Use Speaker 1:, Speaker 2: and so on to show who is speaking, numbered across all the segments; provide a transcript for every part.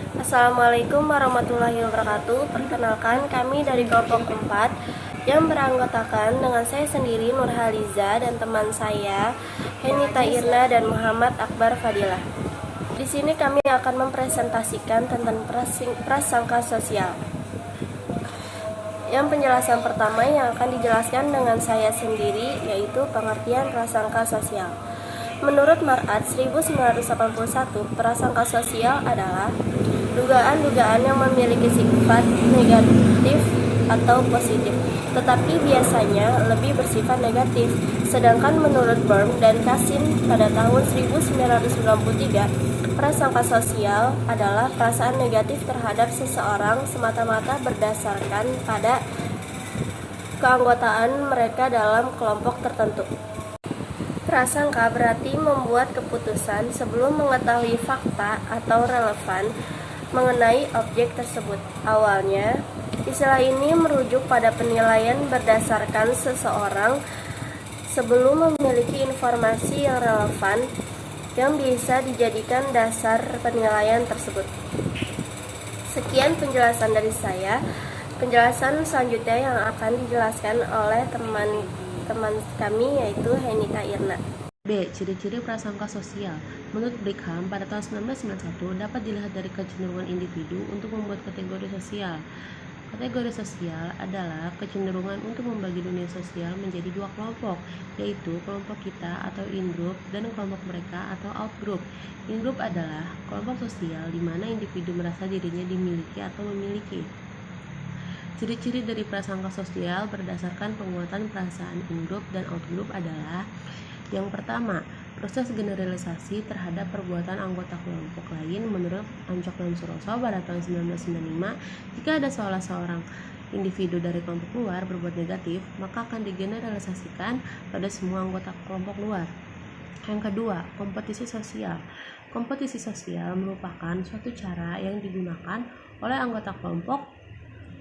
Speaker 1: Assalamualaikum warahmatullahi wabarakatuh. Perkenalkan, kami dari kelompok 4 yang beranggotakan dengan saya sendiri Nurhaliza dan teman saya Henita Irna dan Muhammad Akbar Fadilah. Di sini kami akan mempresentasikan tentang prasangka sosial. Yang penjelasan pertama yang akan dijelaskan dengan saya sendiri yaitu pengertian prasangka sosial. Menurut Marat 1981, prasangka sosial adalah dugaan-dugaan yang memiliki sifat negatif atau positif, tetapi biasanya lebih bersifat negatif. Sedangkan menurut Byrne dan Cassin pada tahun 1993, prasangka sosial adalah perasaan negatif terhadap seseorang semata-mata berdasarkan pada keanggotaan mereka dalam kelompok tertentu. Prasangka berarti membuat keputusan sebelum mengetahui fakta atau relevan mengenai objek tersebut. Awalnya, istilah ini merujuk pada penilaian berdasarkan seseorang sebelum memiliki informasi yang relevan yang bisa dijadikan dasar penilaian tersebut. Sekian penjelasan dari saya. Penjelasan selanjutnya yang akan dijelaskan oleh teman kami yaitu Henita Irna.
Speaker 2: B. Ciri-ciri prasangka sosial. Menurut Brigham, pada tahun 1991 dapat dilihat dari kecenderungan individu untuk membuat kategori sosial. Kategori sosial adalah kecenderungan untuk membagi dunia sosial menjadi dua kelompok, yaitu kelompok kita atau in-group dan kelompok mereka atau out-group. In-group adalah kelompok sosial di mana individu merasa dirinya dimiliki atau memiliki. Ciri-ciri dari prasangka sosial berdasarkan penguatan perasaan in-group dan out-group adalah: yang pertama, proses generalisasi terhadap perbuatan anggota kelompok lain. Menurut Ancok dan Suroso pada tahun 1995, jika ada salah seorang individu dari kelompok luar berbuat negatif, maka akan digeneralisasikan pada semua anggota kelompok luar. Yang kedua, kompetisi sosial. Kompetisi sosial merupakan suatu cara yang digunakan oleh anggota kelompok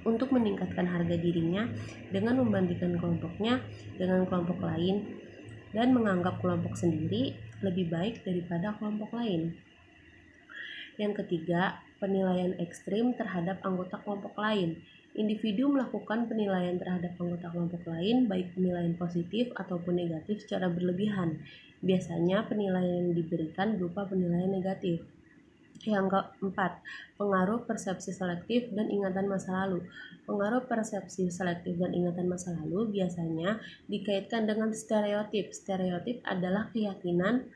Speaker 2: untuk meningkatkan harga dirinya dengan membandingkan kelompoknya dengan kelompok lain dan menganggap kelompok sendiri lebih baik daripada kelompok lain. Yang ketiga, penilaian ekstrim terhadap anggota kelompok lain. Individu melakukan penilaian terhadap anggota kelompok lain, baik penilaian positif ataupun negatif secara berlebihan. Biasanya penilaian yang diberikan berupa penilaian negatif. Yang keempat, pengaruh persepsi selektif dan ingatan masa lalu. Pengaruh persepsi selektif dan ingatan masa lalu biasanya dikaitkan dengan stereotip. Stereotip adalah keyakinan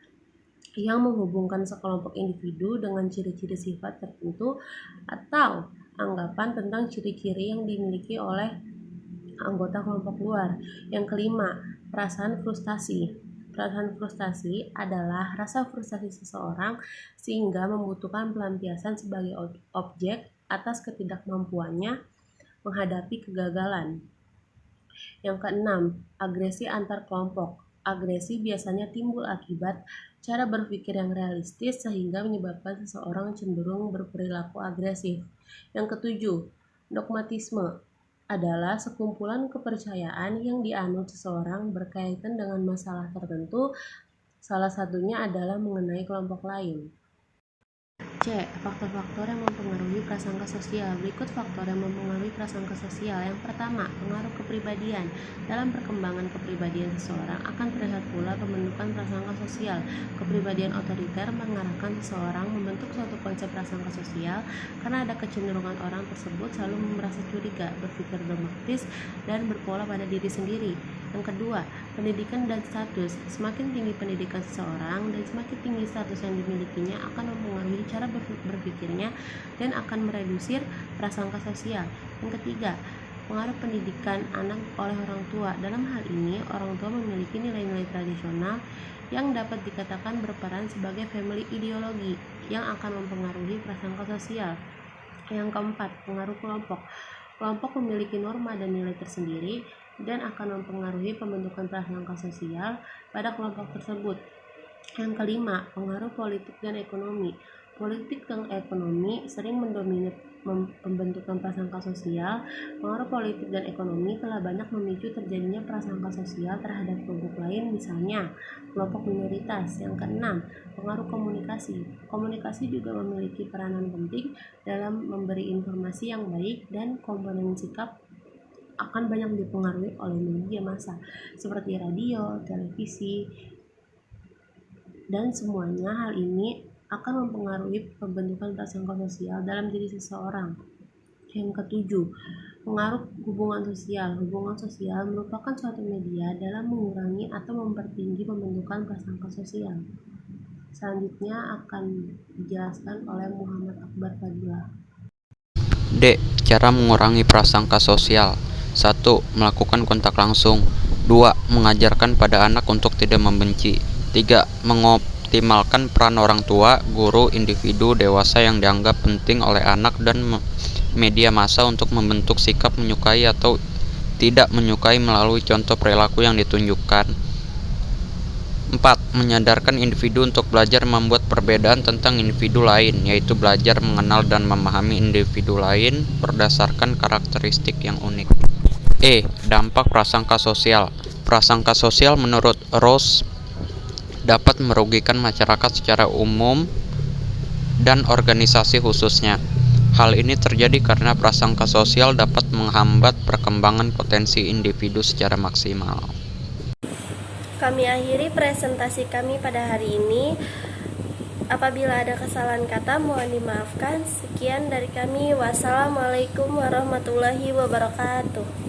Speaker 2: yang menghubungkan sekelompok individu dengan ciri-ciri sifat tertentu atau anggapan tentang ciri-ciri yang dimiliki oleh anggota kelompok luar. Yang kelima, perasaan frustasi. Perasaan frustasi adalah rasa frustasi seseorang sehingga membutuhkan pelampiasan sebagai objek atas ketidakmampuannya menghadapi kegagalan. Yang keenam, agresi antar kelompok. Agresi biasanya timbul akibat cara berpikir yang realistis sehingga menyebabkan seseorang cenderung berperilaku agresif. Yang ketujuh, dogmatisme adalah sekumpulan kepercayaan yang dianut seseorang berkaitan dengan masalah tertentu, salah satunya adalah mengenai kelompok lain. C. Faktor-faktor yang mempengaruhi prasangka sosial. Berikut faktor yang mempengaruhi prasangka sosial. Yang pertama, pengaruh kepribadian. Dalam perkembangan kepribadian seseorang akan terlihat pula pembentukan prasangka sosial. Kepribadian otoriter mengarahkan seseorang membentuk suatu konsep prasangka sosial karena ada kecenderungan orang tersebut selalu merasa curiga, berpikir dogmatis, dan berpola pada diri sendiri. Yang kedua, pendidikan dan status. Semakin tinggi pendidikan seseorang dan semakin tinggi status yang dimilikinya akan mempengaruhi cara berpikirnya dan akan meredusir prasangka sosial. Yang ketiga, pengaruh pendidikan anak oleh orang tua. Dalam hal ini, orang tua memiliki nilai-nilai tradisional yang dapat dikatakan berperan sebagai family ideologi yang akan mempengaruhi prasangka sosial. Yang keempat, pengaruh kelompok. Kelompok memiliki norma dan nilai tersendiri dan akan mempengaruhi pembentukan prasangka sosial pada kelompok tersebut. Yang kelima, pengaruh politik dan ekonomi. Politik dan ekonomi sering mendominasi pembentukan prasangka sosial. Pengaruh politik dan ekonomi telah banyak memicu terjadinya prasangka sosial terhadap kelompok lain, misalnya kelompok minoritas. Yang keenam, pengaruh komunikasi. Komunikasi juga memiliki peranan penting dalam memberi informasi yang baik, dan komponen sikap akan banyak dipengaruhi oleh media massa seperti radio, televisi, dan semuanya hal ini akan mempengaruhi pembentukan prasangka sosial dalam diri seseorang. Yang ketujuh, pengaruh hubungan sosial. Hubungan sosial merupakan suatu media dalam mengurangi atau mempertinggi pembentukan prasangka sosial. Selanjutnya akan dijelaskan oleh Muhammad Akbar Fadilah.
Speaker 3: D. Cara mengurangi prasangka sosial. 1. Melakukan kontak langsung. 2. Mengajarkan pada anak untuk tidak membenci. 3. Mengoptimalkan peran orang tua, guru, individu dewasa yang dianggap penting oleh anak, dan media massa untuk membentuk sikap menyukai atau tidak menyukai melalui contoh perilaku yang ditunjukkan. 4. Menyadarkan individu untuk belajar membuat perbedaan tentang individu lain, yaitu belajar mengenal dan memahami individu lain berdasarkan karakteristik yang unik. E. Dampak prasangka sosial. Prasangka sosial menurut Rawls dapat merugikan masyarakat secara umum dan organisasi khususnya. Hal ini terjadi karena prasangka sosial dapat menghambat perkembangan potensi individu secara maksimal.
Speaker 1: Kami akhiri presentasi kami pada hari ini. Apabila ada kesalahan kata, mohon dimaafkan. Sekian dari kami. Wassalamualaikum warahmatullahi wabarakatuh.